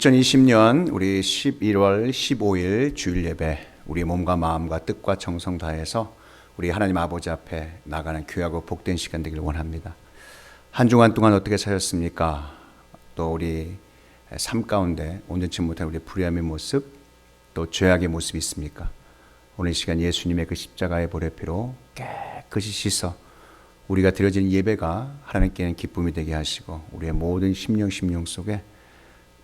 2020년 우리 11월 15일 주일 예배, 우리 몸과 마음과 뜻과 정성 다해서 우리 하나님 아버지 앞에 나가는 귀하고 복된 시간 되기를 원합니다. 한 주간 동안 어떻게 사셨습니까? 또 우리 삶 가운데 온전치 못한 우리 불의함의 모습, 또 죄악의 모습이 있습니까? 오늘 이 시간 예수님의 그 십자가의 보혈의 피로 깨끗이 씻어 우리가 드려진 예배가 하나님께는 기쁨이 되게 하시고 우리의 모든 심령 속에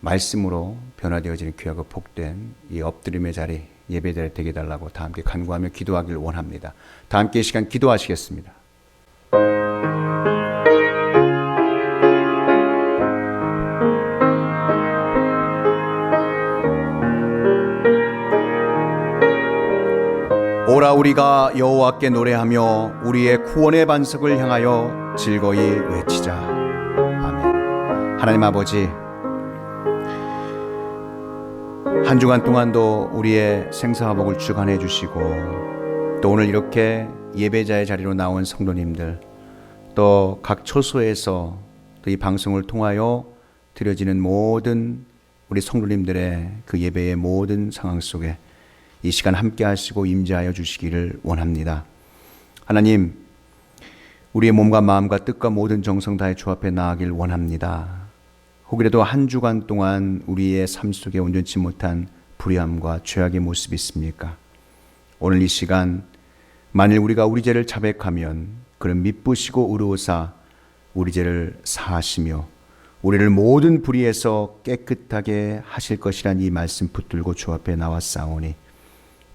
말씀으로 변화되어지는 귀하고 복된 이 엎드림의 자리, 예배 자리 되게 달라고 다 함께 간구하며 기도하기를 원합니다. 다 함께 이 시간 기도하시겠습니다. 오라 우리가 여호와께 노래하며 우리의 구원의 반석을 향하여 즐거이 외치자. 아멘. 하나님 아버지, 한 주간 동안도 우리의 생사화복을 주관해 주시고 또 오늘 이렇게 예배자의 자리로 나온 성도님들, 또 각 처소에서 또 이 방송을 통하여 드려지는 모든 우리 성도님들의 그 예배의 모든 상황 속에 이 시간 함께 하시고 임재하여 주시기를 원합니다. 하나님, 우리의 몸과 마음과 뜻과 모든 정성 다해 주 앞에 나아가길 원합니다. 혹이라도 한 주간 동안 우리의 삶 속에 온전치 못한 불의함과 죄악의 모습이 있습니까? 오늘 이 시간 만일 우리가 우리 죄를 자백하면 그는 미쁘시고 의로우사 우리 죄를 사하시며 우리를 모든 불의에서 깨끗하게 하실 것이란 이 말씀 붙들고 주 앞에 나왔사오니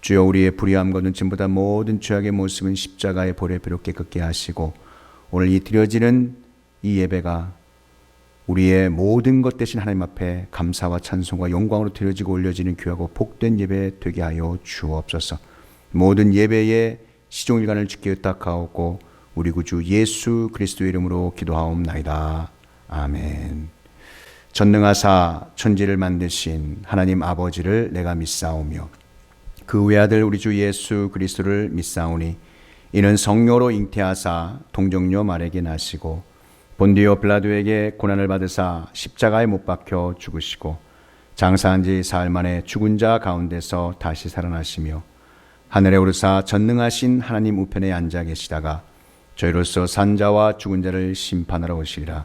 주여, 우리의 불의함과 눈침보다 모든 죄악의 모습은 십자가의 보혈의 피로 깨끗게 하시고 오늘 이 드려지는 이 예배가 우리의 모든 것 대신 하나님 앞에 감사와 찬송과 영광으로 드려지고 올려지는 귀하고 복된 예배 되게 하여 주옵소서. 모든 예배의 시종일관을 주께 의탁하옵고 우리 구주 예수 그리스도의 이름으로 기도하옵나이다. 아멘. 전능하사 천지를 만드신 하나님 아버지를 내가 믿사오며 그 외아들 우리 주 예수 그리스도를 믿사오니 이는 성령으로 잉태하사 동정녀 마리아에게 나시고 본디오 빌라도에게 고난을 받으사 십자가에 못 박혀 죽으시고 장사한 지 사흘 만에 죽은 자 가운데서 다시 살아나시며 하늘에 오르사 전능하신 하나님 우편에 앉아 계시다가 저희로서 산 자와 죽은 자를 심판하러 오시리라.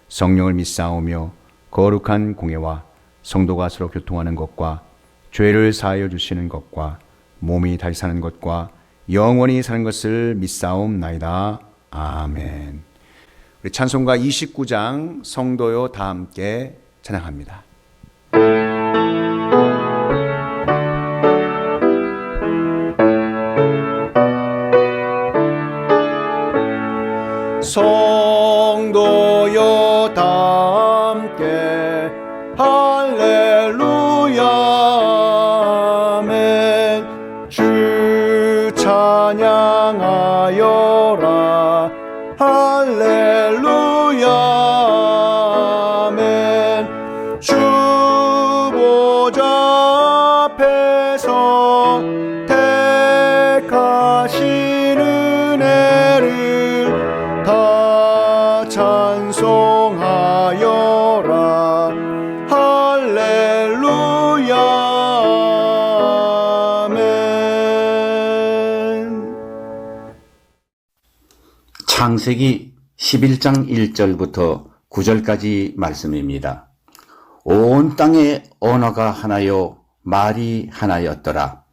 성령을 믿사오며 거룩한 공예와 성도가 서로 교통하는 것과 죄를 사하여 주시는 것과 몸이 다시 사는 것과 영원히 사는 것을 믿사옵나이다. 아멘. 우리 찬송가 29장 성도요 다 함께 찬양합니다. 성도요 다 함께 할렐루야 아멘. 주 찬양하여라 할렐루야 아멘. 주 보좌 앞에서 택하신 은혜를 다 찬송하여라 할렐루야 아멘. 창세기 11장 1절부터 9절까지 말씀입니다. 온 땅에 언어가 하나요 말이 하나였더라.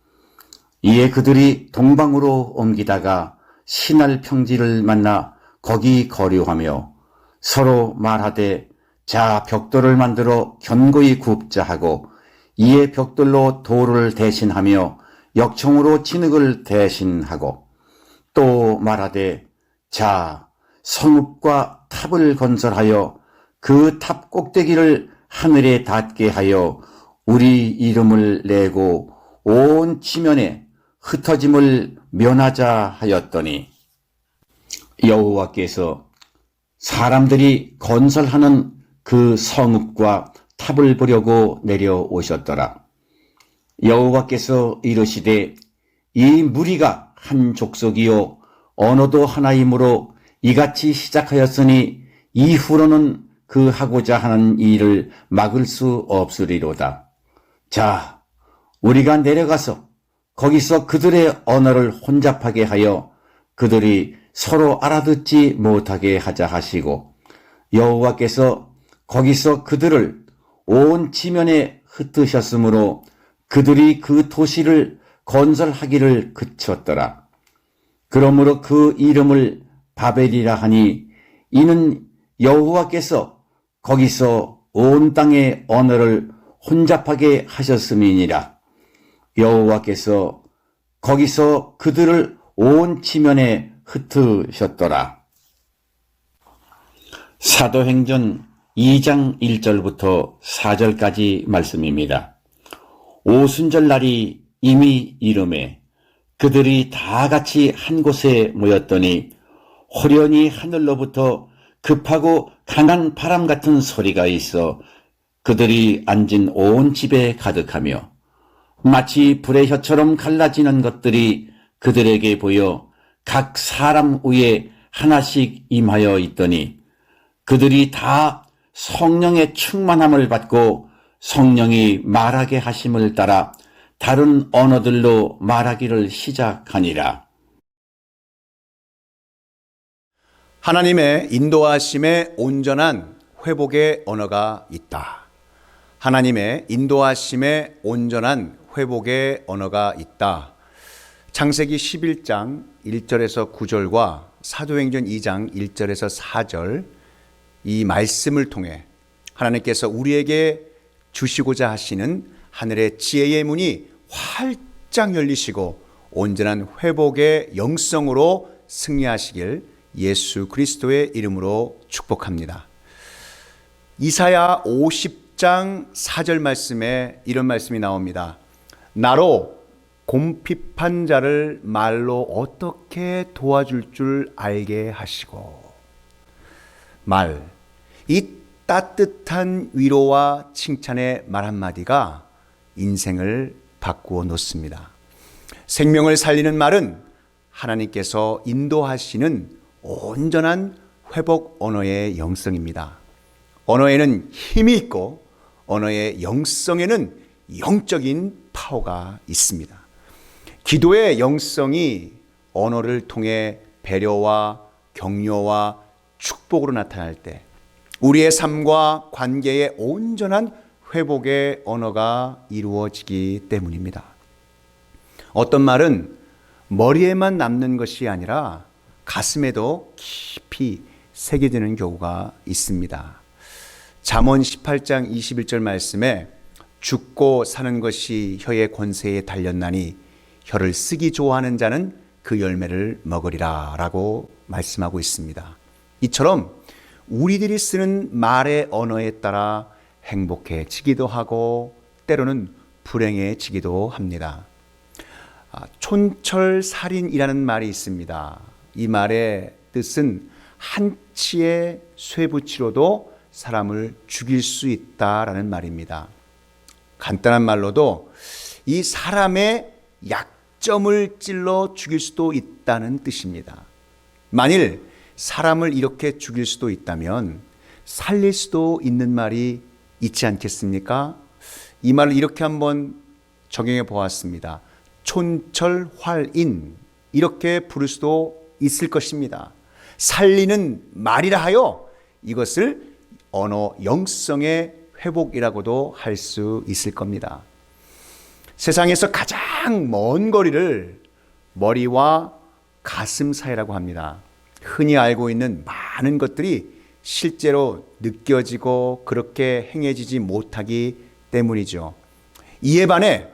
이에 그들이 동방으로 옮기다가 시날 평지를 만나 거기 거류하며 서로 말하되 자 벽돌을 만들어 견고히 굽자 하고 이에 벽돌로 돌을 대신하며 역청으로 진흙을 대신하고 또 말하되 자 성읍과 탑을 건설하여 그 탑 꼭대기를 하늘에 닿게 하여 우리 이름을 내고 온 지면에 흩어짐을 면하자 하였더니 여호와께서 사람들이 건설하는 그 성읍과 탑을 보려고 내려오셨더라. 여호와께서 이르시되 이 무리가 한 족속이요 언어도 하나이므로 이같이 시작하였으니 이후로는 그 하고자 하는 일을 막을 수 없으리로다. 자, 우리가 내려가서 거기서 그들의 언어를 혼잡하게 하여 그들이 서로 알아듣지 못하게 하자 하시고, 여호와께서 거기서 그들을 온 지면에 흩으셨으므로 그들이 그 도시를 건설하기를 그쳤더라. 그러므로 그 이름을 바벨이라 하니, 이는 여호와께서 거기서 온 땅의 언어를 혼잡하게 하셨음이니라. 여호와께서 거기서 그들을 온 지면에 흩으셨더라. 사도행전 2장 1절부터 4절까지 말씀입니다. 오순절 날이 이미 이름에 그들이 다 같이 한 곳에 모였더니 호련히 하늘로부터 급하고 강한 바람 같은 소리가 있어 그들이 앉은 온 집에 가득하며 마치 불의 혀처럼 갈라지는 것들이 그들에게 보여 각 사람 위에 하나씩 임하여 있더니 그들이 다 성령의 충만함을 받고 성령이 말하게 하심을 따라 다른 언어들로 말하기를 시작하니라. 하나님의 인도하심에 온전한 회복의 언어가 있다. 하나님의 인도하심에 온전한 회복의 언어가 있다. 창세기 11장 1절에서 9절과 사도행전 2장 1절에서 4절, 이 말씀을 통해 하나님께서 우리에게 주시고자 하시는 하늘의 지혜의 문이 활짝 열리시고 온전한 회복의 영성으로 승리하시길 예수 그리스도의 이름으로 축복합니다. 이사야 50장 4절 말씀에 이런 말씀이 나옵니다. 나로 곰핍한 자를 말로 어떻게 도와줄 줄 알게 하시고. 말, 이 따뜻한 위로와 칭찬의 말 한마디가 인생을 바꾸어 놓습니다. 생명을 살리는 말은 하나님께서 인도하시는 온전한 회복 언어의 영성입니다. 언어에는 힘이 있고 언어의 영성에는 영적인 파워가 있습니다. 기도의 영성이 언어를 통해 배려와 격려와 축복으로 나타날 때 우리의 삶과 관계의 온전한 회복의 언어가 이루어지기 때문입니다. 어떤 말은 머리에만 남는 것이 아니라 가슴에도 깊이 새겨지는 경우가 있습니다. 잠언 18장 21절 말씀에 죽고 사는 것이 혀의 권세에 달렸나니 혀를 쓰기 좋아하는 자는 그 열매를 먹으리라 라고 말씀하고 있습니다. 이처럼 우리들이 쓰는 말의 언어에 따라 행복해지기도 하고 때로는 불행해지기도 합니다. 촌철살인이라는 말이 있습니다. 이 말의 뜻은 한치의 쇠붙이로도 사람을 죽일 수 있다라는 말입니다. 간단한 말로도 이 사람의 약점을 찔러 죽일 수도 있다는 뜻입니다. 만일 사람을 이렇게 죽일 수도 있다면 살릴 수도 있는 말이 있지 않겠습니까? 이 말을 이렇게 한번 적용해 보았습니다. 촌철활인, 이렇게 부를 수도 있을 것입니다. 살리는 말이라 하여 이것을 언어 영성의 회복이라고도 할 수 있을 겁니다. 세상에서 가장 먼 거리를 머리와 가슴 사이라고 합니다. 흔히 알고 있는 많은 것들이 실제로 느껴지고 그렇게 행해지지 못하기 때문이죠. 이에 반해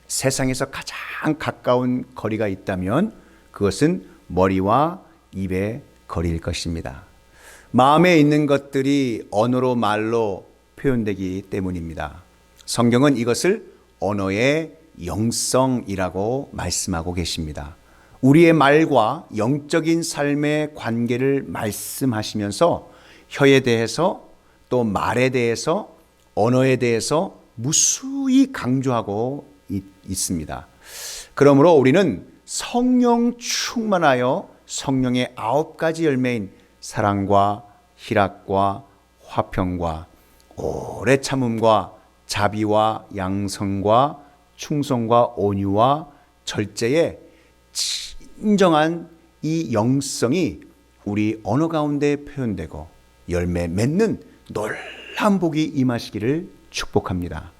세상에서 가장 가까운 거리가 있다면 그것은 머리와 입의 거리일 것입니다. 마음에 있는 것들이 언어로 말로 표현되기 때문입니다. 성경은 이것을 언어의 영성이라고 말씀하고 계십니다. 우리의 말과 영적인 삶의 관계를 말씀하시면서 혀에 대해서 또 말에 대해서 언어에 대해서 무수히 강조하고 있습니다. 그러므로 우리는 성령 충만하여 성령의 9가지 열매인 사랑과 희락과 화평과 오래 참음과 자비와 양성과 충성과 온유와 절제의 진정한 이 영성이 우리 언어 가운데 표현되고 열매 맺는 놀라운 복이 임하시기를 축복합니다.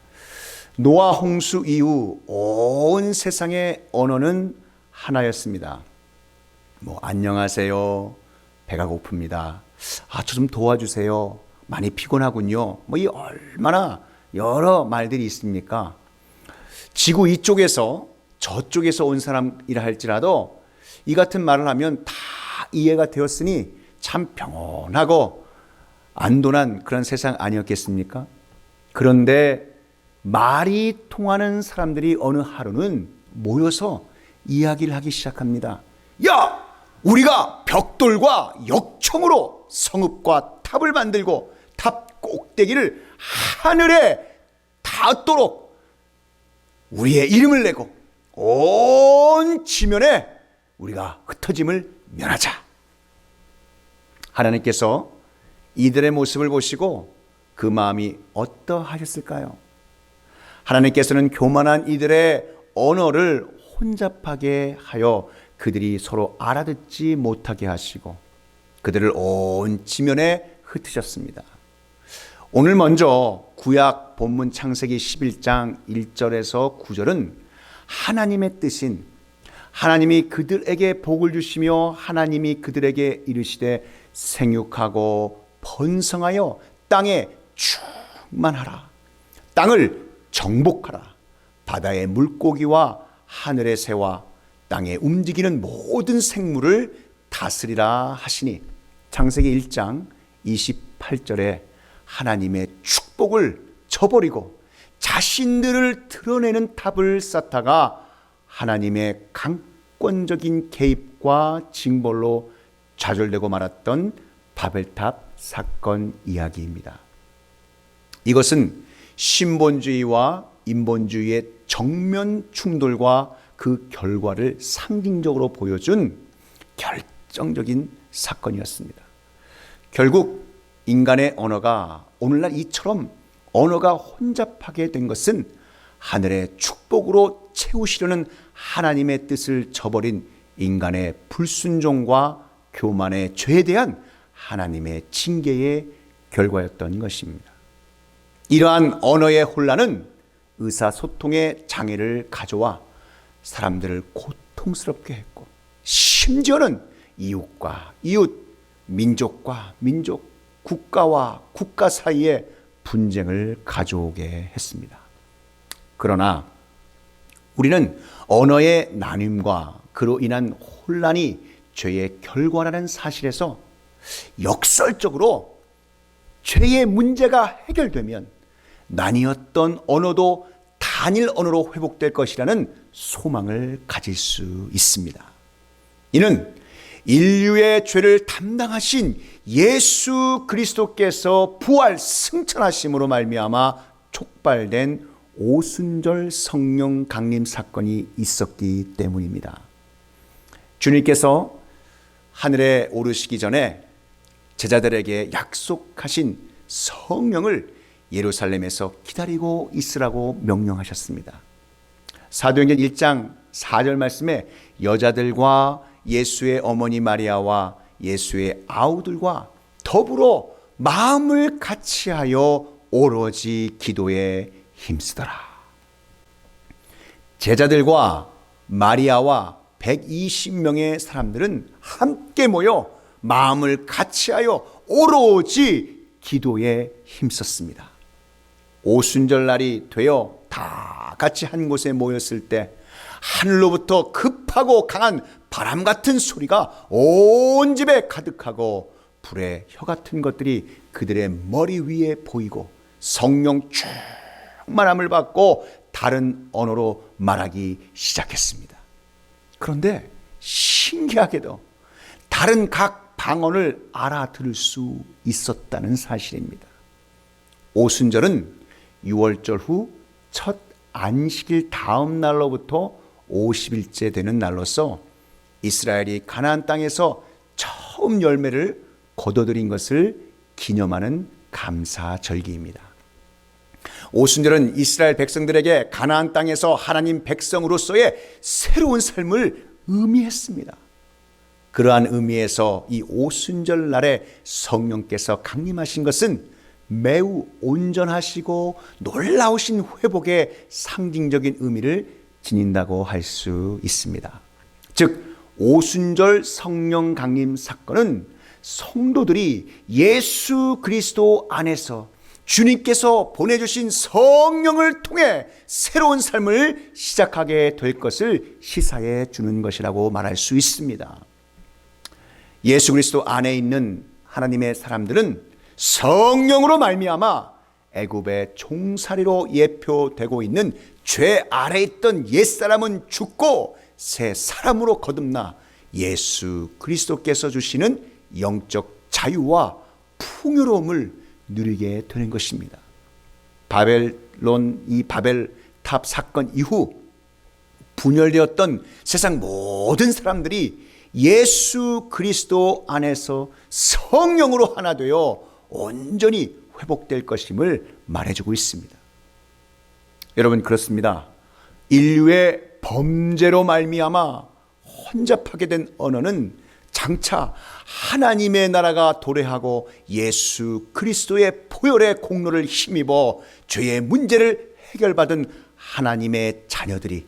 노아 홍수 이후 온 세상의 언어는 하나였습니다. 안녕하세요. 배가 고픕니다. 저 좀 도와주세요. 많이 피곤하군요. 이 얼마나 여러 말들이 있습니까? 지구 이쪽에서 저쪽에서 온 사람이라 할지라도 이 같은 말을 하면 다 이해가 되었으니 참 평온하고 안돈한 그런 세상 아니었겠습니까? 그런데 말이 통하는 사람들이 어느 하루는 모여서 이야기를 하기 시작합니다. 야! 우리가 벽돌과 역청으로 성읍과 탑을 만들고 탑 꼭대기를 하늘에 닿도록 우리의 이름을 내고 온 지면에 우리가 흩어짐을 면하자. 하나님께서 이들의 모습을 보시고 그 마음이 어떠하셨을까요? 하나님께서는 교만한 이들의 언어를 혼잡하게 하여 그들이 서로 알아듣지 못하게 하시고 그들을 온 지면에 흩으셨습니다. 오늘 먼저 구약 본문 창세기 11장 1절에서 9절은 하나님의 뜻인 하나님이 그들에게 복을 주시며 하나님이 그들에게 이르시되 생육하고 번성하여 땅에 충만하라. 땅을 정복하라. 바다의 물고기와 하늘의 새와 땅에 움직이는 모든 생물을 다스리라 하시니 창세기 1장 28절에 하나님의 축복을 저버리고 자신들을 드러내는 탑을 쌓다가 하나님의 강권적인 개입과 징벌로 좌절되고 말았던 바벨탑 사건 이야기입니다. 이것은 신본주의와 인본주의의 정면 충돌과 그 결과를 상징적으로 보여준 결정적인 사건이었습니다. 결국 인간의 언어가 오늘날 이처럼 언어가 혼잡하게 된 것은 하늘의 축복으로 채우시려는 하나님의 뜻을 저버린 인간의 불순종과 교만의 죄에 대한 하나님의 징계의 결과였던 것입니다. 이러한 언어의 혼란은 의사소통의 장애를 가져와 사람들을 고통스럽게 했고 심지어는 이웃과 이웃, 민족과 민족, 국가와 국가 사이에 분쟁을 가져오게 했습니다. 그러나 우리는 언어의 나뉨과 그로 인한 혼란이 죄의 결과라는 사실에서 역설적으로 죄의 문제가 해결되면 나뉘었던 언어도 단일 언어로 회복될 것이라는 소망을 가질 수 있습니다. 이는 인류의 죄를 담당하신 예수 그리스도께서 부활 승천하심으로 말미암아 촉발된 오순절 성령 강림 사건이 있었기 때문입니다. 주님께서 하늘에 오르시기 전에 제자들에게 약속하신 성령을 예루살렘에서 기다리고 있으라고 명령하셨습니다. 사도행전 1장 4절 말씀에 여자들과 예수의 어머니 마리아와 예수의 아우들과 더불어 마음을 같이하여 오로지 기도에 힘쓰더라. 제자들과 마리아와 120명의 사람들은 함께 모여 마음을 같이하여 오로지 기도에 힘썼습니다. 오순절 날이 되어 다 같이 한 곳에 모였을 때 하늘로부터 급하고 강한 바람 같은 소리가 온 집에 가득하고 불의 혀 같은 것들이 그들의 머리 위에 보이고 성령 충만함을 받고 다른 언어로 말하기 시작했습니다. 그런데 신기하게도 다른 각 방언을 알아들을 수 있었다는 사실입니다. 오순절은 6월절 후 첫 안식일 다음 날로부터 50일째 되는 날로서 이스라엘이 가나안 땅에서 처음 열매를 거둬들인 것을 기념하는 감사절기입니다. 오순절은 이스라엘 백성들에게 가나안 땅에서 하나님 백성으로서의 새로운 삶을 의미했습니다. 그러한 의미에서 이 오순절 날에 성령께서 강림하신 것은 매우 온전하시고 놀라우신 회복의 상징적인 의미를 지닌다고 할 수 있습니다. 즉 오순절 성령 강림 사건은 성도들이 예수 그리스도 안에서 주님께서 보내주신 성령을 통해 새로운 삶을 시작하게 될 것을 시사해 주는 것이라고 말할 수 있습니다. 예수 그리스도 안에 있는 하나님의 사람들은 성령으로 말미암아 애굽의 종살이로 예표되고 있는 죄 아래 있던 옛사람은 죽고 새 사람으로 거듭나 예수 그리스도께서 주시는 영적 자유와 풍요로움을 누리게 되는 것입니다. 이 바벨탑 사건 이후 분열되었던 세상 모든 사람들이 예수 그리스도 안에서 성령으로 하나 되어 온전히 회복될 것임을 말해주고 있습니다. 여러분, 그렇습니다. 인류의 범죄로 말미암아 혼잡하게 된 언어는 장차 하나님의 나라가 도래하고 예수 그리스도의 보혈의 공로를 힘입어 죄의 문제를 해결받은 하나님의 자녀들이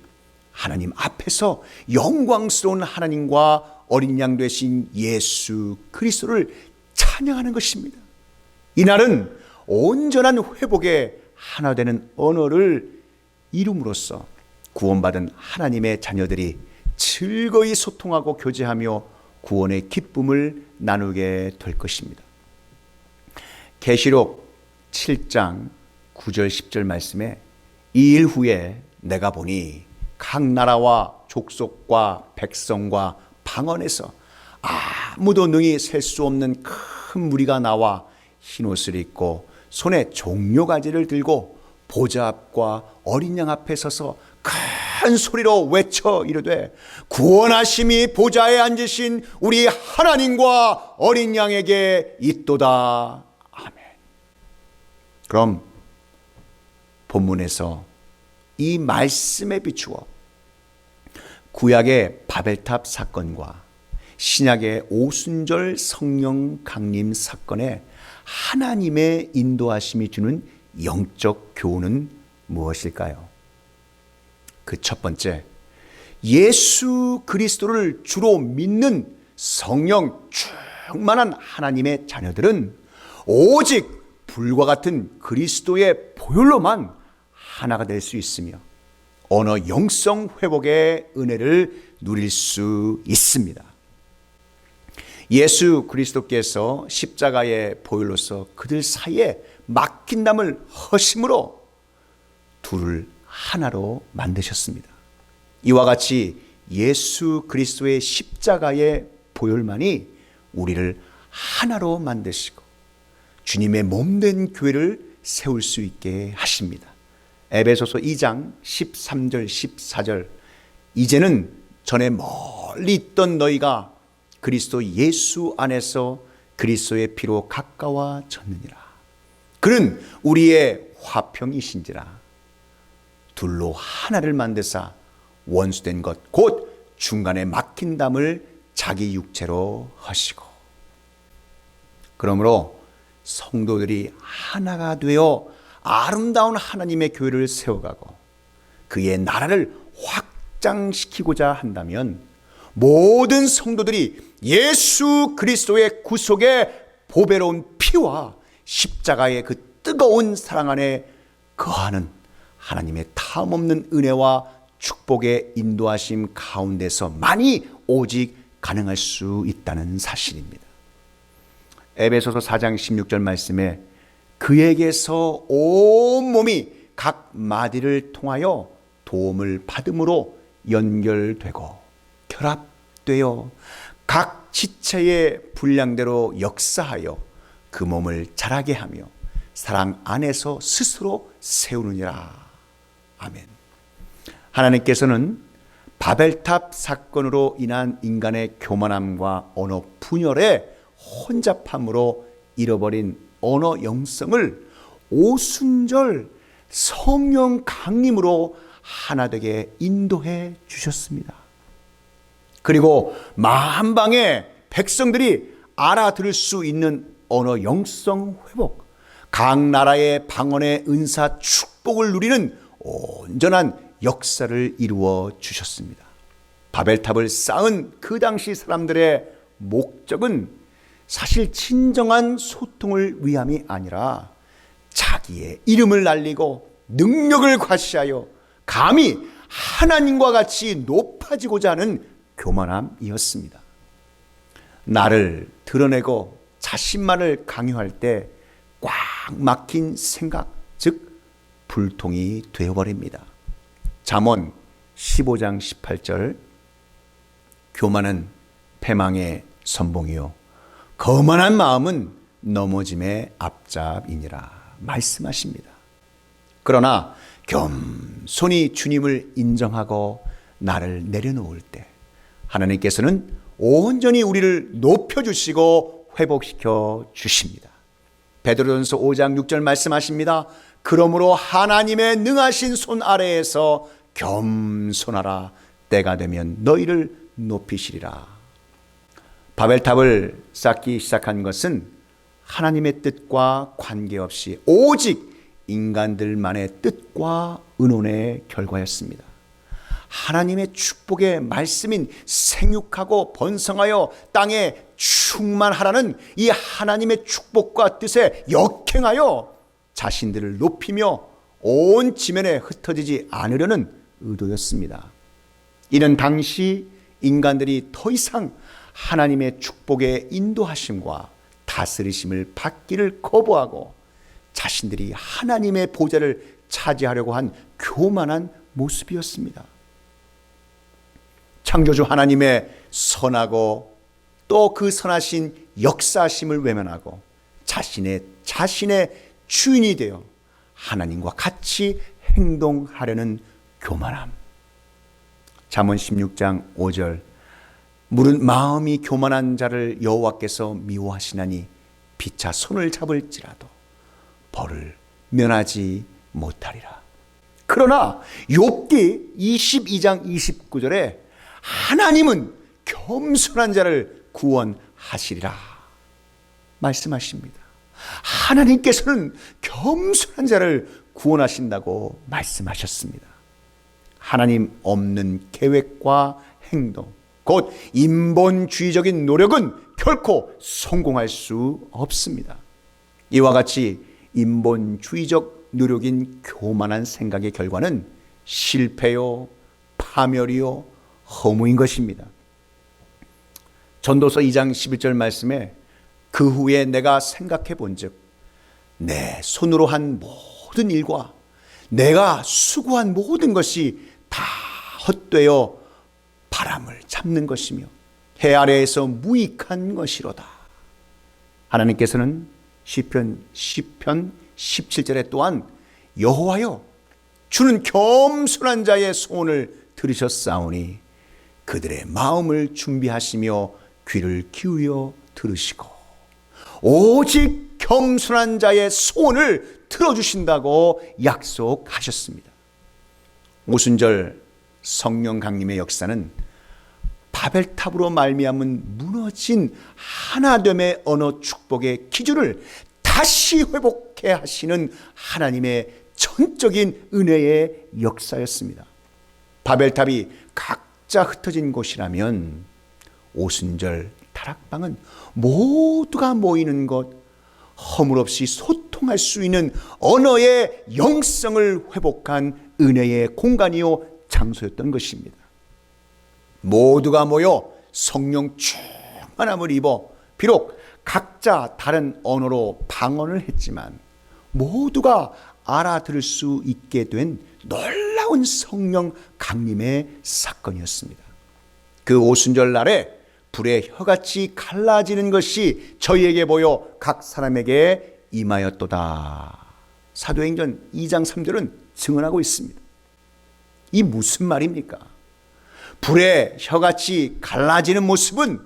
하나님 앞에서 영광스러운 하나님과 어린 양 되신 예수 그리스도를 찬양하는 것입니다. 이날은 온전한 회복의 하나 되는 언어를 이룸으로써 구원받은 하나님의 자녀들이 즐거이 소통하고 교제하며 구원의 기쁨을 나누게 될 것입니다. 계시록 7장 9절 10절 말씀에 이 일 후에 내가 보니 각 나라와 족속과 백성과 방언에서 아무도 능히 셀 수 없는 큰 무리가 나와 흰옷을 입고 손에 종려가지를 들고 보좌 앞과 어린 양 앞에 서서 큰 소리로 외쳐 이르되 구원하심이 보좌에 앉으신 우리 하나님과 어린 양에게 있도다. 아멘. 그럼 본문에서 이 말씀에 비추어 구약의 바벨탑 사건과 신약의 오순절 성령 강림 사건에 하나님의 인도하심이 주는 영적 교훈은 무엇일까요? 그 첫 번째, 예수 그리스도를 주로 믿는 성령 충만한 하나님의 자녀들은 오직 불과 같은 그리스도의 보혈로만 하나가 될 수 있으며 언어 영성 회복의 은혜를 누릴 수 있습니다. 예수 그리스도께서 십자가의 보혈로서 그들 사이에 막힌 담을 허심으로 둘을 하나로 만드셨습니다. 이와 같이 예수 그리스도의 십자가의 보혈만이 우리를 하나로 만드시고 주님의 몸된 교회를 세울 수 있게 하십니다. 에베소서 2장 13절 14절 이제는 전에 멀리 있던 너희가 그리스도 예수 안에서 그리스도의 피로 가까워졌느니라. 그는 우리의 화평이신지라. 둘로 하나를 만드사 원수된 것 곧 중간에 막힌 담을 자기 육체로 하시고. 그러므로 성도들이 하나가 되어 아름다운 하나님의 교회를 세워가고 그의 나라를 확장시키고자 한다면 모든 성도들이 예수 그리스도의 구속의 보배로운 피와 십자가의 그 뜨거운 사랑 안에 거하는 하나님의 탐없는 은혜와 축복의 인도하심 가운데서만이 오직 가능할 수 있다는 사실입니다. 에베소서 4장 16절 말씀에 그에게서 온 몸이 각 마디를 통하여 도움을 받음으로 연결되고 결합되어 각 지체의 분량대로 역사하여 그 몸을 자라게 하며 사랑 안에서 스스로 세우느니라. 아멘. 하나님께서는 바벨탑 사건으로 인한 인간의 교만함과 언어 분열에 혼잡함으로 잃어버린 언어 영성을 오순절 성령 강림으로 하나 되게 인도해 주셨습니다. 그리고 만방의 백성들이 알아들을 수 있는 언어 영성 회복, 각 나라의 방언의 은사 축복을 누리는 온전한 역사를 이루어 주셨습니다. 바벨탑을 쌓은 그 당시 사람들의 목적은 사실 진정한 소통을 위함이 아니라 자기의 이름을 날리고 능력을 과시하여 감히 하나님과 같이 높아지고자 하는 교만함이었습니다. 나를 드러내고 자신만을 강요할 때 꽉 막힌 생각, 즉 불통이 되어버립니다. 잠언 15장 18절, 교만은 패망의 선봉이요 거만한 마음은 넘어짐의 앞잡이니라 말씀하십니다. 그러나 겸손히 주님을 인정하고 나를 내려놓을 때 하나님께서는 온전히 우리를 높여주시고 회복시켜 주십니다. 베드로전서 5장 6절 말씀하십니다. 그러므로 하나님의 능하신 손 아래에서 겸손하라. 때가 되면 너희를 높이시리라. 바벨탑을 쌓기 시작한 것은 하나님의 뜻과 관계없이 오직 인간들만의 뜻과 의논의 결과였습니다. 하나님의 축복의 말씀인 생육하고 번성하여 땅에 충만하라는 이 하나님의 축복과 뜻에 역행하여 자신들을 높이며 온 지면에 흩어지지 않으려는 의도였습니다. 이는 당시 인간들이 더 이상 하나님의 축복의 인도하심과 다스리심을 받기를 거부하고 자신들이 하나님의 보좌를 차지하려고 한 교만한 모습이었습니다. 창조주 하나님의 선하고 또 그 선하신 역사심을 외면하고 자신의 주인이 되어 하나님과 같이 행동하려는 교만함. 잠언 16장 5절, 물은 마음이 교만한 자를 여호와께서 미워하시나니 피차 손을 잡을지라도 벌을 면하지 못하리라. 그러나 욥기 22장 29절에 하나님은 겸손한 자를 구원하시리라 말씀하십니다. 하나님께서는 겸손한 자를 구원하신다고 말씀하셨습니다. 하나님 없는 계획과 행동, 곧 인본주의적인 노력은 결코 성공할 수 없습니다. 이와 같이 인본주의적 노력인 교만한 생각의 결과는 실패요, 파멸이요, 허무인 것입니다. 전도서 2장 11절 말씀에 그 후에 내가 생각해 본즉 내 손으로 한 모든 일과 내가 수고한 모든 것이 다 헛되어 바람을 잡는 것이며 해 아래에서 무익한 것이로다. 하나님께서는 시편 17절에 또한 여호와여 주는 겸손한 자의 소원을 들으셨사오니 그들의 마음을 준비하시며 귀를 기울여 들으시고 오직 겸손한 자의 소원을 들어주신다고 약속하셨습니다. 오순절 성령 강림의 역사는 바벨탑으로 말미암은 무너진 하나됨의 언어 축복의 기준을 다시 회복해 하시는 하나님의 전적인 은혜의 역사였습니다. 바벨탑이 각자 흩어진 곳이라면 오순절 다락방은 모두가 모이는 곳, 허물없이 소통할 수 있는 언어의 영성을 회복한 은혜의 공간이요 장소였던 것입니다. 모두가 모여 성령 충만함을 입어 비록 각자 다른 언어로 방언을 했지만 모두가 알아들을 수 있게 된 놀라운 성령 강림의 사건이었습니다. 그 오순절 날에 불의 혀같이 갈라지는 것이 저희에게 보여 각 사람에게 임하였도다. 사도행전 2장 3절은 증언하고 있습니다. 이 무슨 말입니까? 불의 혀같이 갈라지는 모습은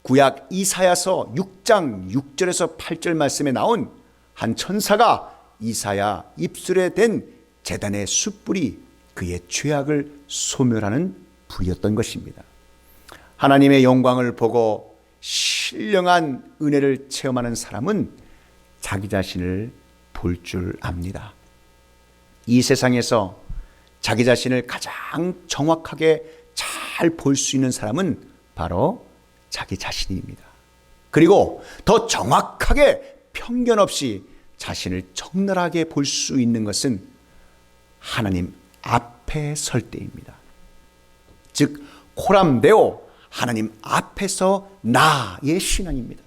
구약 이사야서 6장 6절에서 8절 말씀에 나온 한 천사가 이사야 입술에 댄 제단의 숯불이 그의 죄악을 소멸하는 불이었던 것입니다. 하나님의 영광을 보고 신령한 은혜를 체험하는 사람은 자기 자신을 볼 줄 압니다. 이 세상에서 자기 자신을 가장 정확하게 잘 볼 수 있는 사람은 바로 자기 자신입니다. 그리고 더 정확하게 편견 없이 자신을 적나라하게 볼 수 있는 것은 하나님 앞에 설 때입니다. 즉 코람데오, 하나님 앞에서 나의 신앙입니다.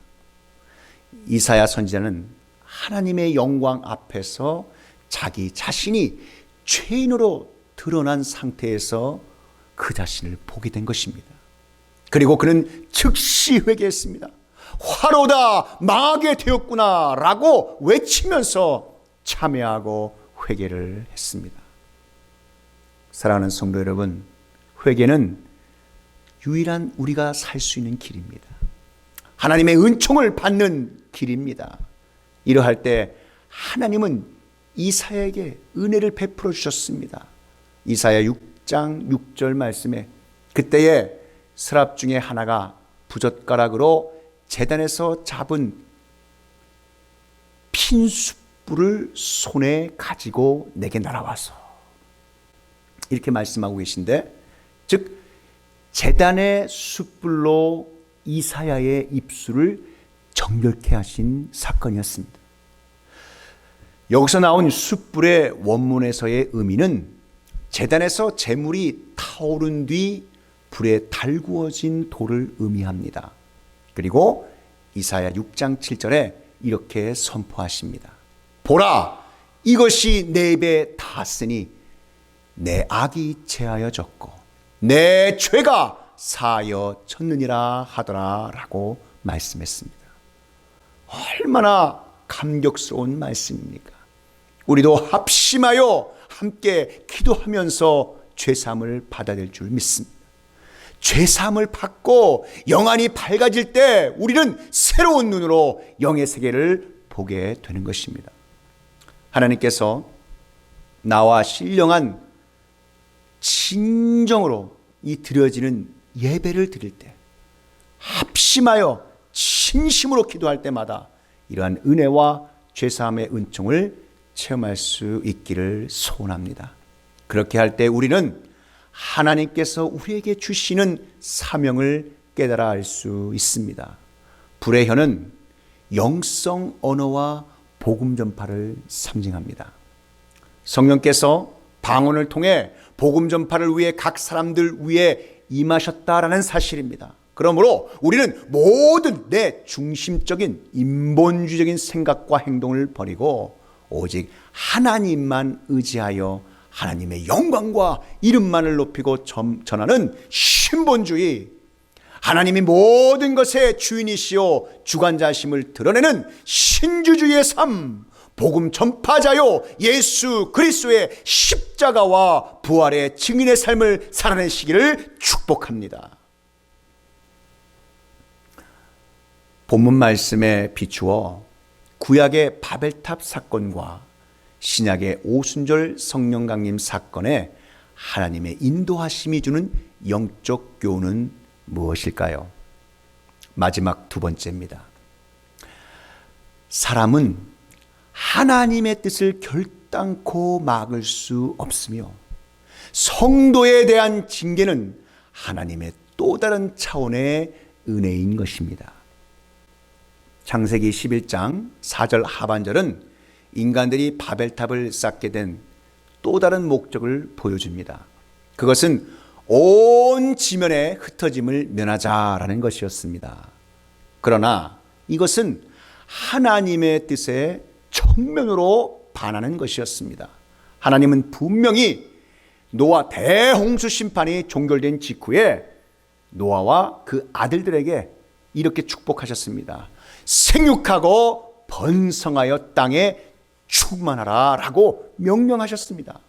이사야 선지자는 하나님의 영광 앞에서 자기 자신이 죄인으로 드러난 상태에서 그 자신을 보게 된 것입니다. 그리고 그는 즉시 회개했습니다. 화로다, 망하게 되었구나 라고 외치면서 참회하고 회개를 했습니다. 사랑하는 성도 여러분, 회개는 유일한 우리가 살 수 있는 길입니다. 하나님의 은총을 받는 길입니다. 이러할 때 하나님은 이사야에게 은혜를 베풀어 주셨습니다. 이사야 6장 6절 말씀에 그때에 서랍 중에 하나가 부젓가락으로 제단에서 잡은 핀 숯불을 손에 가지고 내게 날아와서, 이렇게 말씀하고 계신데, 즉 제단의 숯불로 이사야의 입술을 정결케 하신 사건이었습니다. 여기서 나온 숯불의 원문에서의 의미는 제단에서 재물이 타오른 뒤 불에 달구어진 돌을 의미합니다. 그리고 이사야 6장 7절에 이렇게 선포하십니다. 보라, 이것이 내 입에 닿았으니 내 악이 제하여졌고 내 죄가 사하여졌느니라 하더라 라고 말씀했습니다. 얼마나 감격스러운 말씀입니까? 우리도 합심하여 함께 기도하면서 죄사함을 받아야 될 줄 믿습니다. 죄사함을 받고 영안이 밝아질 때 우리는 새로운 눈으로 영의 세계를 보게 되는 것입니다. 하나님께서 나와 신령한 진정으로 이 드려지는 예배를 드릴 때, 합심하여 진심으로 기도할 때마다 이러한 은혜와 죄사함의 은총을 체험할 수 있기를 소원합니다. 그렇게 할 때 우리는 하나님께서 우리에게 주시는 사명을 깨달아 알 수 있습니다. 불의 혀는 영성 언어와 복음 전파를 상징합니다. 성령께서 방언을 통해 복음 전파를 위해 각 사람들 위에 임하셨다라는 사실입니다. 그러므로 우리는 모든 내 중심적인 인본주의적인 생각과 행동을 버리고 오직 하나님만 의지하여 하나님의 영광과 이름만을 높이고 전하는 신본주의, 하나님이 모든 것의 주인이시오 주관자심을 드러내는 신주주의의 삶, 복음 전파자요 예수 그리스도의 십자가와 부활의 증인의 삶을 살아내시기를 축복합니다. 본문 말씀에 비추어 구약의 바벨탑 사건과 신약의 오순절 성령 강림 사건에 하나님의 인도하심이 주는 영적 교훈은 무엇일까요? 마지막 두 번째입니다. 사람은 하나님의 뜻을 결단코 막을 수 없으며 성도에 대한 징계는 하나님의 또 다른 차원의 은혜인 것입니다. 창세기 11장 4절 하반절은 인간들이 바벨탑을 쌓게 된 또 다른 목적을 보여줍니다. 그것은 온 지면의 흩어짐을 면하자라는 것이었습니다. 그러나 이것은 하나님의 뜻에 정면으로 반하는 것이었습니다. 하나님은 분명히 노아 대홍수 심판이 종결된 직후에 노아와 그 아들들에게 이렇게 축복하셨습니다. 생육하고 번성하여 땅에 충만하라 라고 명령하셨습니다.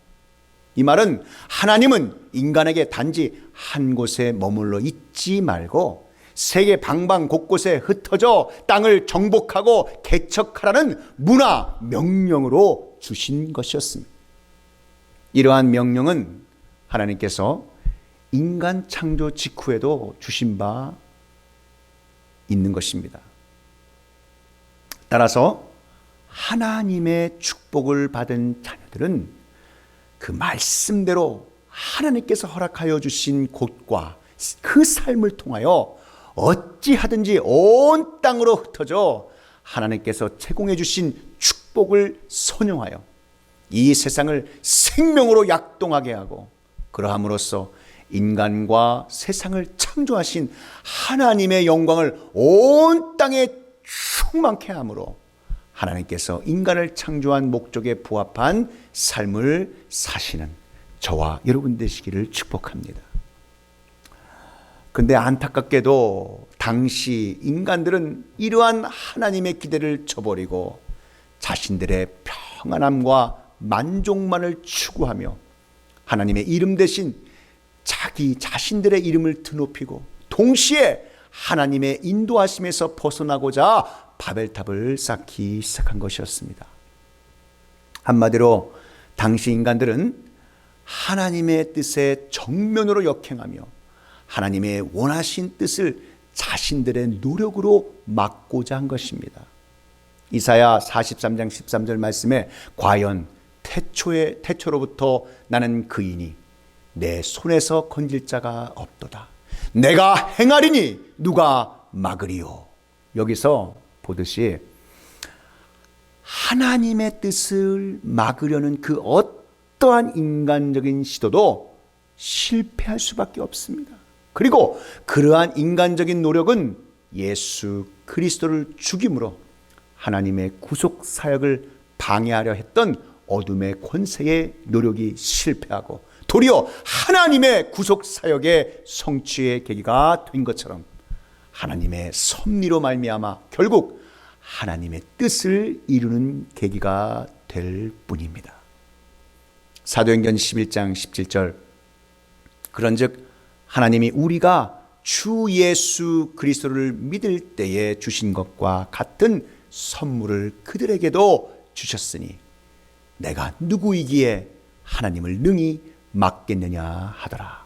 이 말은 하나님은 인간에게 단지 한 곳에 머물러 있지 말고 세계 방방 곳곳에 흩어져 땅을 정복하고 개척하라는 문화 명령으로 주신 것이었습니다. 이러한 명령은 하나님께서 인간 창조 직후에도 주신 바 있는 것입니다. 따라서 하나님의 축복을 받은 자녀들은 그 말씀대로 하나님께서 허락하여 주신 곳과 그 삶을 통하여 어찌하든지 온 땅으로 흩어져 하나님께서 제공해 주신 축복을 선용하여 이 세상을 생명으로 약동하게 하고, 그러함으로써 인간과 세상을 창조하신 하나님의 영광을 온 땅에 충만케 함으로 하나님께서 인간을 창조한 목적에 부합한 삶을 사시는 저와 여러분 되시기를 축복합니다. 근데 안타깝게도 당시 인간들은 이러한 하나님의 기대를 저버리고 자신들의 평안함과 만족만을 추구하며 하나님의 이름 대신 자기 자신들의 이름을 드높이고, 동시에 하나님의 인도하심에서 벗어나고자 바벨탑을 쌓기 시작한 것이었습니다. 한마디로 당시 인간들은 하나님의 뜻에 정면으로 역행하며 하나님의 원하신 뜻을 자신들의 노력으로 막고자 한 것입니다. 이사야 43장 13절 말씀에 과연 태초로부터 나는 그이니 내 손에서 건질 자가 없도다. 내가 행하리니 누가 막으리요. 여기서 보듯이 하나님의 뜻을 막으려는 그 어떠한 인간적인 시도도 실패할 수밖에 없습니다. 그리고 그러한 인간적인 노력은 예수 그리스도를 죽임으로 하나님의 구속 사역을 방해하려 했던 어둠의 권세의 노력이 실패하고 도리어 하나님의 구속 사역의 성취의 계기가 된 것처럼 하나님의 섭리로 말미암아 결국 하나님의 뜻을 이루는 계기가 될 뿐입니다. 사도행전 11장 17절, 그런즉 하나님이 우리가 주 예수 그리스도를 믿을 때에 주신 것과 같은 선물을 그들에게도 주셨으니 내가 누구이기에 하나님을 능히 막겠느냐 하더라.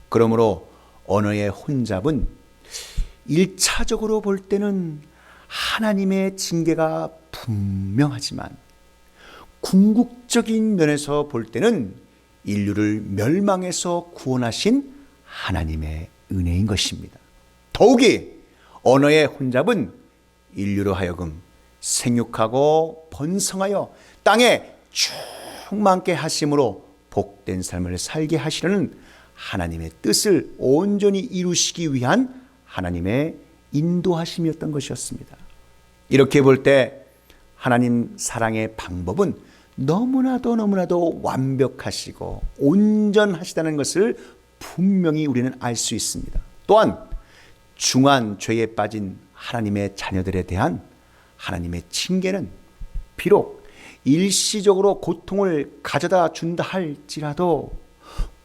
그러므로 언어의 혼잡은 1차적으로 볼 때는 하나님의 징계가 분명하지만 궁극적인 면에서 볼 때는 인류를 멸망에서 구원하신 하나님의 은혜인 것입니다. 더욱이 언어의 혼잡은 인류로 하여금 생육하고 번성하여 땅에 충만케 하심으로 복된 삶을 살게 하시려는 하나님의 뜻을 온전히 이루시기 위한 하나님의 인도하심이었던 것이었습니다. 이렇게 볼 때 하나님 사랑의 방법은 너무나도 완벽하시고 온전하시다는 것을 분명히 우리는 알 수 있습니다. 또한 중한 죄에 빠진 하나님의 자녀들에 대한 하나님의 징계는 비록 일시적으로 고통을 가져다 준다 할지라도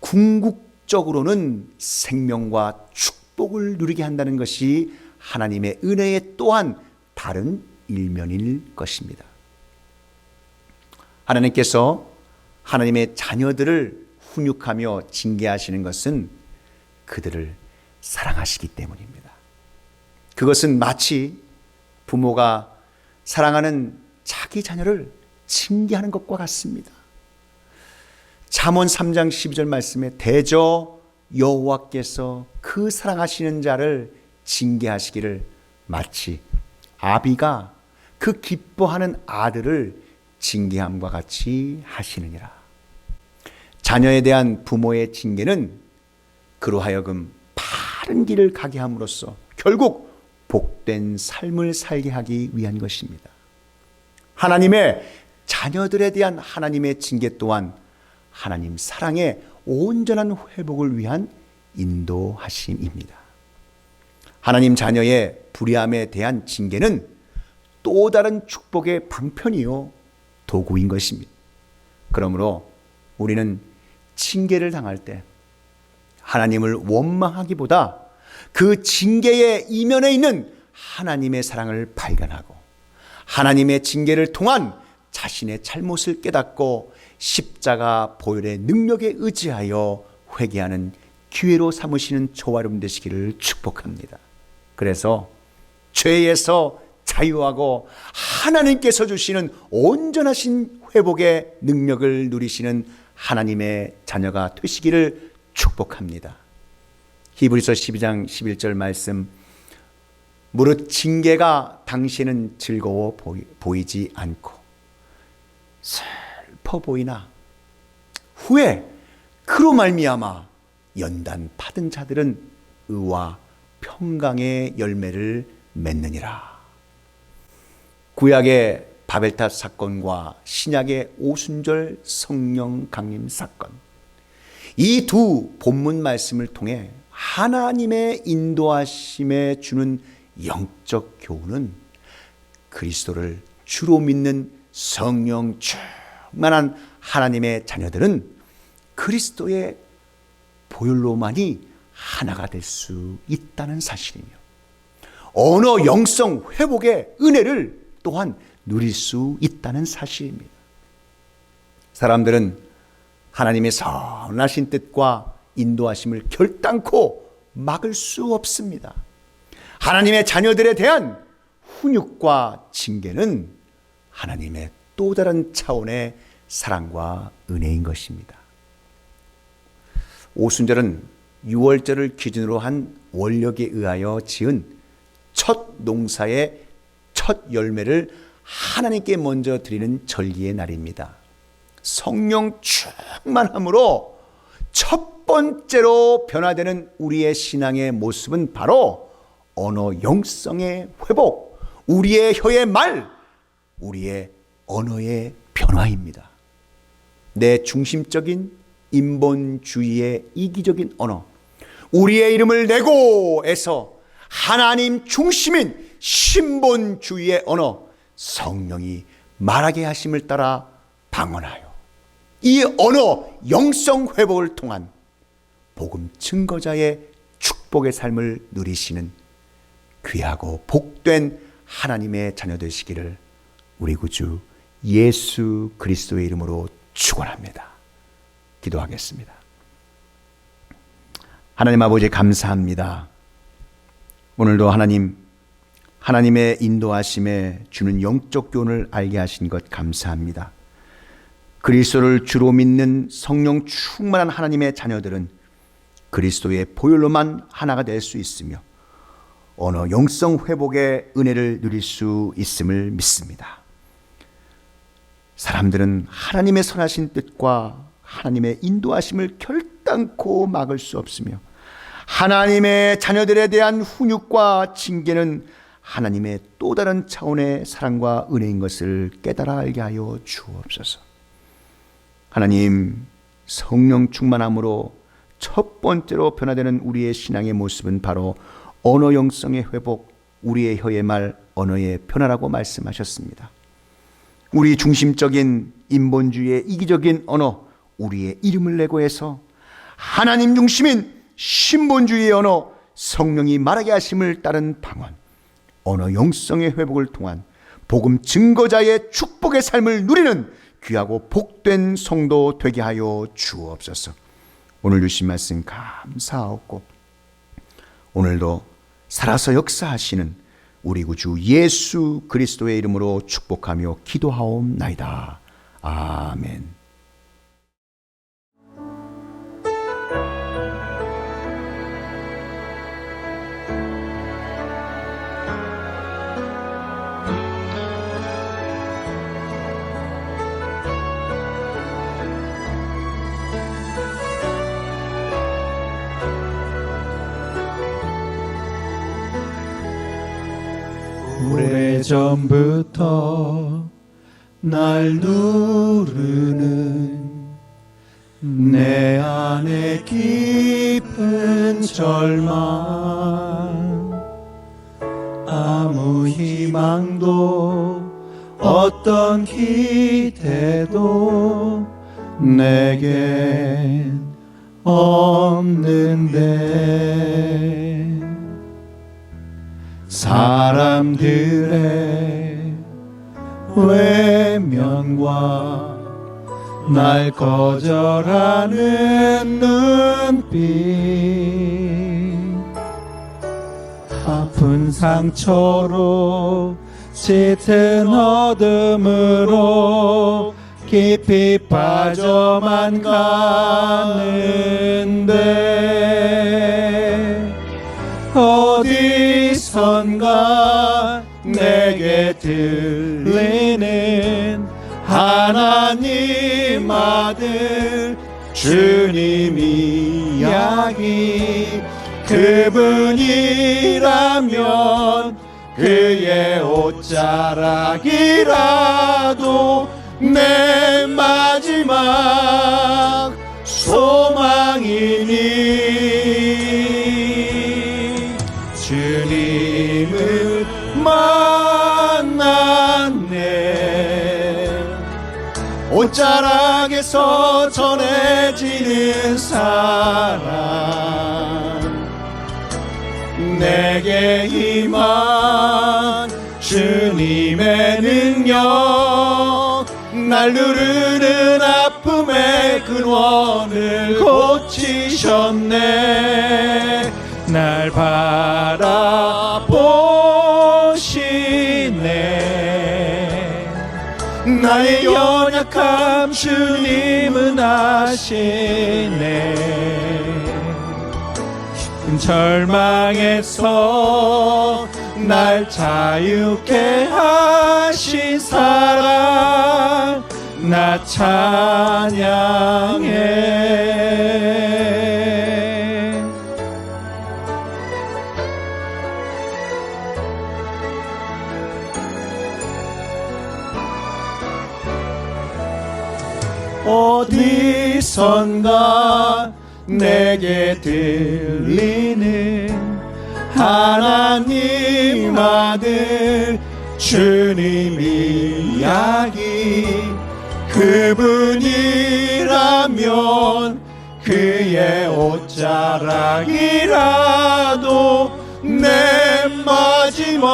궁극적으로는 생명과 축복을 누리게 한다는 것이 하나님의 은혜의 또한 다른 일면일 것입니다. 하나님께서 하나님의 자녀들을 훈육하며 징계하시는 것은 그들을 사랑하시기 때문입니다. 그것은 마치 부모가 사랑하는 자기 자녀를 징계하는 것과 같습니다. 잠언 3장 12절 말씀에 대저 여호와께서 그 사랑하시는 자를 징계하시기를 마치 아비가 그 기뻐하는 아들을 징계함과 같이 하시느니라. 자녀에 대한 부모의 징계는 그로 하여금 바른 길을 가게 함으로써 결국 복된 삶을 살게 하기 위한 것입니다. 하나님의 자녀들에 대한 하나님의 징계 또한 하나님 사랑의 온전한 회복을 위한 인도하심입니다. 하나님 자녀의 불의함에 대한 징계는 또 다른 축복의 방편이요 도구인 것입니다. 그러므로 우리는 징계를 당할 때 하나님을 원망하기보다 그 징계의 이면에 있는 하나님의 사랑을 발견하고 하나님의 징계를 통한 자신의 잘못을 깨닫고 십자가 보혈의 능력에 의지하여 회개하는 기회로 삼으시는 저와 여러분 되시기를 축복합니다. 그래서 죄에서 자유하고 하나님께서 주시는 온전하신 회복의 능력을 누리시는 하나님의 자녀가 되시기를 축복합니다. 히브리서 12장 11절 말씀, 무릇 징계가 당시에는 즐거워 보이지 않고 슬퍼 보이나 후에 그로 말미암아 연단 받은 자들은 의와 평강의 열매를 맺느니라. 구약의 바벨탑 사건과 신약의 오순절 성령 강림 사건, 이 두 본문 말씀을 통해 하나님의 인도하심에 주는 영적 교훈은 그리스도를 주로 믿는 성령 충만한 하나님의 자녀들은 그리스도의 보혈로만이 하나가 될 수 있다는 사실이며, 언어 영성 회복의 은혜를 또한 누릴 수 있다는 사실입니다. 사람들은 하나님의 선하신 뜻과 인도하심을 결단코 막을 수 없습니다. 하나님의 자녀들에 대한 훈육과 징계는 하나님의 또 다른 차원의 사랑과 은혜인 것입니다. 오순절은 6월절을 기준으로 한 원력에 의하여 지은 첫 농사의 첫 열매를 하나님께 먼저 드리는 절기의 날입니다. 성령 충만함으로 첫 번째로 변화되는 우리의 신앙의 모습은 바로 언어 영성의 회복, 우리의 혀의 말, 우리의 언어의 변화입니다. 내 중심적인 인본주의의 이기적인 언어, 우리의 이름을 내고에서 하나님 중심인 신본주의의 언어, 성령이 말하게 하심을 따라 방언하여 이 언어 영성 회복을 통한 복음 증거자의 축복의 삶을 누리시는 귀하고 복된 하나님의 자녀 되시기를 우리 구주 예수 그리스도의 이름으로 축원합니다. 기도하겠습니다. 하나님 아버지 감사합니다. 오늘도 하나님의 인도하심에 주는 영적 교훈을 알게 하신 것 감사합니다. 그리스도를 주로 믿는 성령 충만한 하나님의 자녀들은 그리스도의 보혈로만 하나가 될 수 있으며 언어 영성 회복의 은혜를 누릴 수 있음을 믿습니다. 사람들은 하나님의 선하신 뜻과 하나님의 인도하심을 결단코 막을 수 없으며 하나님의 자녀들에 대한 훈육과 징계는 하나님의 또 다른 차원의 사랑과 은혜인 것을 깨달아 알게 하여 주옵소서. 하나님, 성령 충만함으로 첫 번째로 변화되는 우리의 신앙의 모습은 바로 언어 영성의 회복, 우리의 혀의 말, 언어의 변화라고 말씀하셨습니다. 우리 중심적인 인본주의의 이기적인 언어, 우리의 이름을 내고 해서 하나님 중심인 신본주의의 언어, 성령이 말하게 하심을 따른 방언, 언어 영성의 회복을 통한 복음 증거자의 축복의 삶을 누리는 귀하고 복된 성도 되게 하여 주옵소서. 오늘 주신 말씀 감사하옵고 오늘도 살아서 역사하시는 우리 구주 예수 그리스도의 이름으로 축복하며 기도하옵나이다. 아멘. 오래전부터 날 누르는 내 안에 깊은 절망, 아무 희망도 어떤 기대도 내겐 없는데 사람들의 외면과 날 거절하는 눈빛, 아픈 상처로 짙은 어둠으로 깊이 빠져만 가는데, 어디선가 내게 들리는 하나님 아들 주님 이야기, 그분이라면 그의 옷자락이라도 내 마지막 소망이니, 주님을 만났네. 옷자락에서 전해지는 사랑, 내게 임한 주님의 능력, 날 누르는 아픔의 근원을 고치셨네. 날 바라보시네. 나의 연약함 주님은 아시네. 절망에서 날 자유케 하신 사랑, 나 찬양해. 어디선가 내게 들리는 하나님 아들 주님 이야기, 그분이라면 그의 옷자락이라도 내 마지막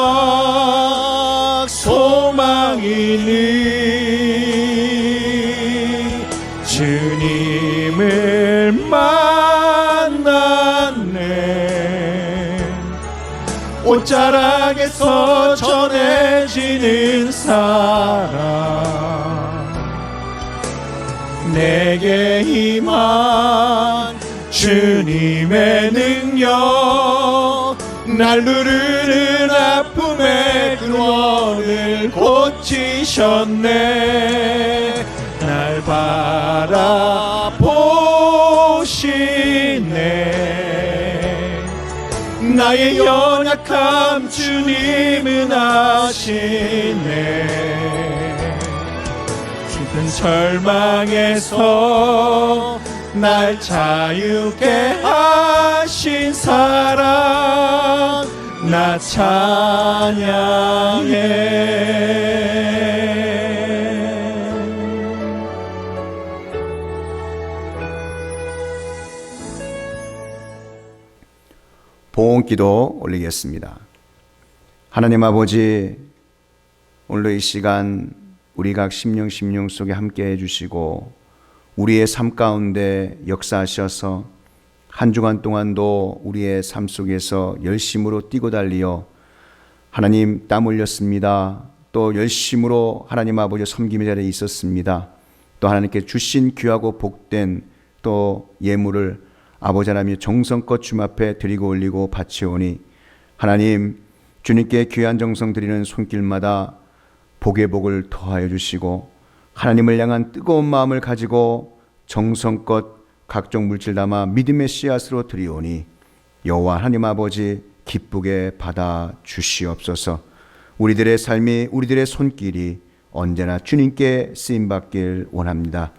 소망이니, 주님을 만났네. 옷자락에서 전해지는 사랑, 내게 임한 주님의 능력, 날 누르는 아픔의 근원을 고치셨네. 날 바라보시네. 나의 연약함 주님은 아시네. 깊은 절망에서 날 자유케 하신 사랑, 나 찬양해. 보온기도 올리겠습니다. 하나님 아버지, 오늘도 이 시간 우리 각 심령 속에 함께해 주시고 우리의 삶 가운데 역사하셔서 한 주간 동안도 우리의 삶 속에서 열심으로 뛰고 달리어 하나님 땀 흘렸습니다. 또 열심으로 하나님 아버지 섬김의 자리에 있었습니다. 또 하나님께 주신 귀하고 복된 또 예물을 아버지 하나님 정성껏 주님 앞에 드리고 올리고 바치오니, 하나님 주님께 귀한 정성 드리는 손길마다 복의 복을 더하여 주시고, 하나님을 향한 뜨거운 마음을 가지고 정성껏 각종 물질 담아 믿음의 씨앗으로 드리오니 여호와 하나님 아버지 기쁘게 받아 주시옵소서. 우리들의 삶이, 우리들의 손길이 언제나 주님께 쓰임받길 원합니다.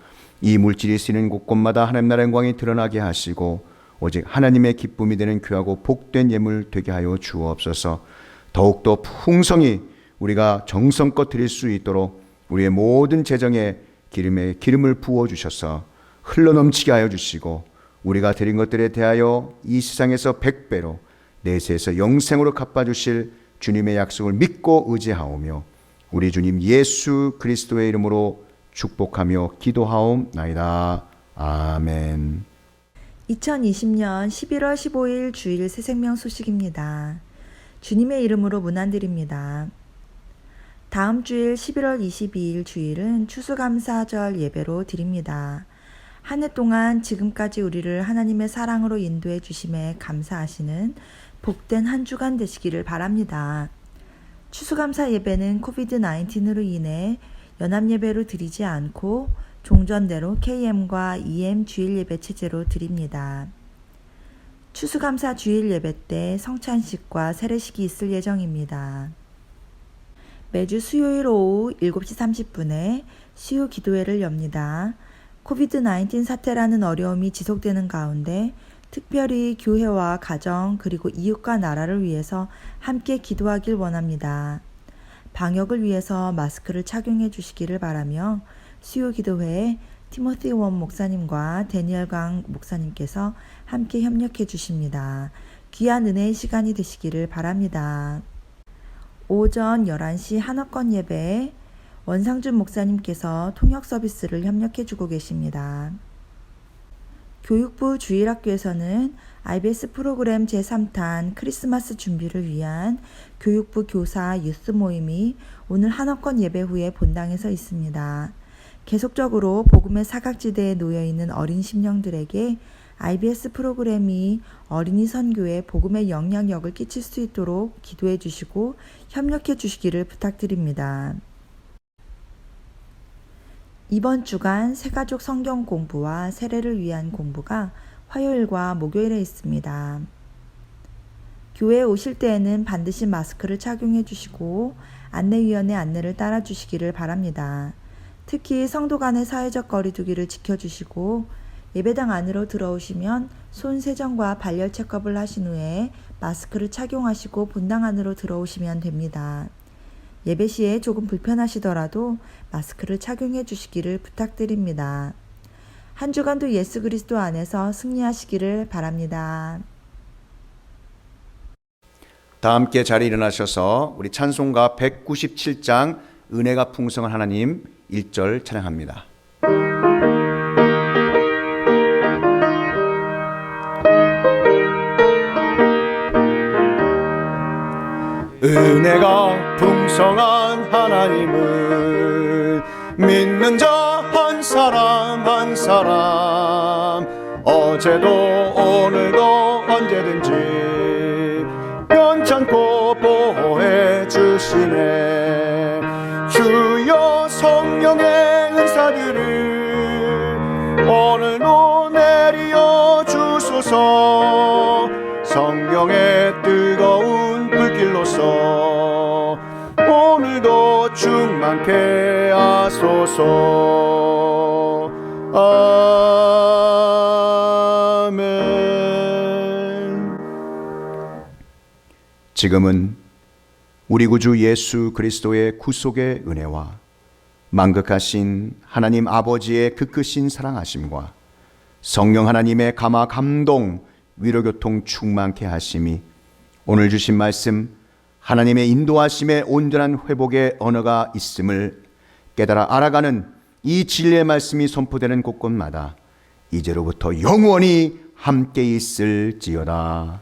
이 물질이 쓰이는 곳곳마다 하나님 나라의 영광이 드러나게 하시고 오직 하나님의 기쁨이 되는 귀하고 복된 예물 되게 하여 주옵소서. 더욱더 풍성히 우리가 정성껏 드릴 수 있도록 우리의 모든 재정에 기름을 부어주셔서 흘러넘치게 하여 주시고, 우리가 드린 것들에 대하여 이 세상에서 100배로 내세에서 영생으로 갚아주실 주님의 약속을 믿고 의지하오며 우리 주님 예수 그리스도의 이름으로 축복하며 기도하옵나이다. 아멘. 2020년 11월 15일 주일 새생명 소식입니다. 주님의 이름으로 문안드립니다. 다음 주일 11월 22일 주일은 추수감사절 예배로 드립니다. 한 해 동안 지금까지 우리를 하나님의 사랑으로 인도해 주심에 감사하시는 복된 한 주간 되시기를 바랍니다. 추수감사 예배는 코비드-19으로 인해 연합예배로 드리지 않고 종전대로 KM과 EM 주일 예배 체제로 드립니다. 추수감사 주일 예배 때 성찬식과 세례식이 있을 예정입니다. 매주 수요일 오후 7시 30분에 수요 기도회를 엽니다. 코비드-19 사태라는 어려움이 지속되는 가운데 특별히 교회와 가정 그리고 이웃과 나라를 위해서 함께 기도하길 원합니다. 방역을 위해서 마스크를 착용해 주시기를 바라며 수요 기도회에 티모티 원 목사님과 데니얼 강 목사님께서 함께 협력해 주십니다. 귀한 은혜의 시간이 되시기를 바랍니다. 오전 11시 한옥권 예배에 원상준 목사님께서 통역 서비스를 협력해 주고 계십니다. 교육부 주일학교에서는 IBS 프로그램 제3탄 크리스마스 준비를 위한 교육부 교사 유스 모임이 오늘 한옥권 예배 후에 본당에서 있습니다. 계속적으로 복음의 사각지대에 놓여있는 어린 심령들에게 IBS 프로그램이 어린이 선교에 복음의 영향력을 끼칠 수 있도록 기도해 주시고 협력해 주시기를 부탁드립니다. 이번 주간 새가족 성경 공부와 세례를 위한 공부가 화요일과 목요일에 있습니다. 교회에 오실 때에는 반드시 마스크를 착용해 주시고 안내위원의 안내를 따라 주시기를 바랍니다. 특히 성도 간의 사회적 거리두기를 지켜주시고 예배당 안으로 들어오시면 손 세정과 발열 체크업을 하신 후에 마스크를 착용하시고 본당 안으로 들어오시면 됩니다. 예배 시에 조금 불편하시더라도 마스크를 착용해 주시기를 부탁드립니다. 한 주간도 예수 그리스도 안에서 승리하시기를 바랍니다. 다 함께 자리에 일어나셔서 우리 찬송가 197장 은혜가 풍성한 하나님 1절 찬양합니다. 은혜가 풍성한 하나님을 믿는 자 한 사람 한 사람 어제도 오늘도 언제든지 변찮고 보호해 주시네. 주여 성령의 은사들을 오늘도 내리어 주소서. 성령의 뜨거운 불길로서 오늘도 충만케 하소서. 아멘. 지금은 우리 구주 예수 그리스도의 구속의 은혜와 만극하신 하나님 아버지의 그 크신 사랑하심과 성령 하나님의 감화 감동 위로교통 충만케 하심이 오늘 주신 말씀 하나님의 인도하심에 온전한 회복의 언어가 있음을 깨달아 알아가는 이 진리의 말씀이 선포되는 곳곳마다 이제로부터 영원히 함께 있을지어다.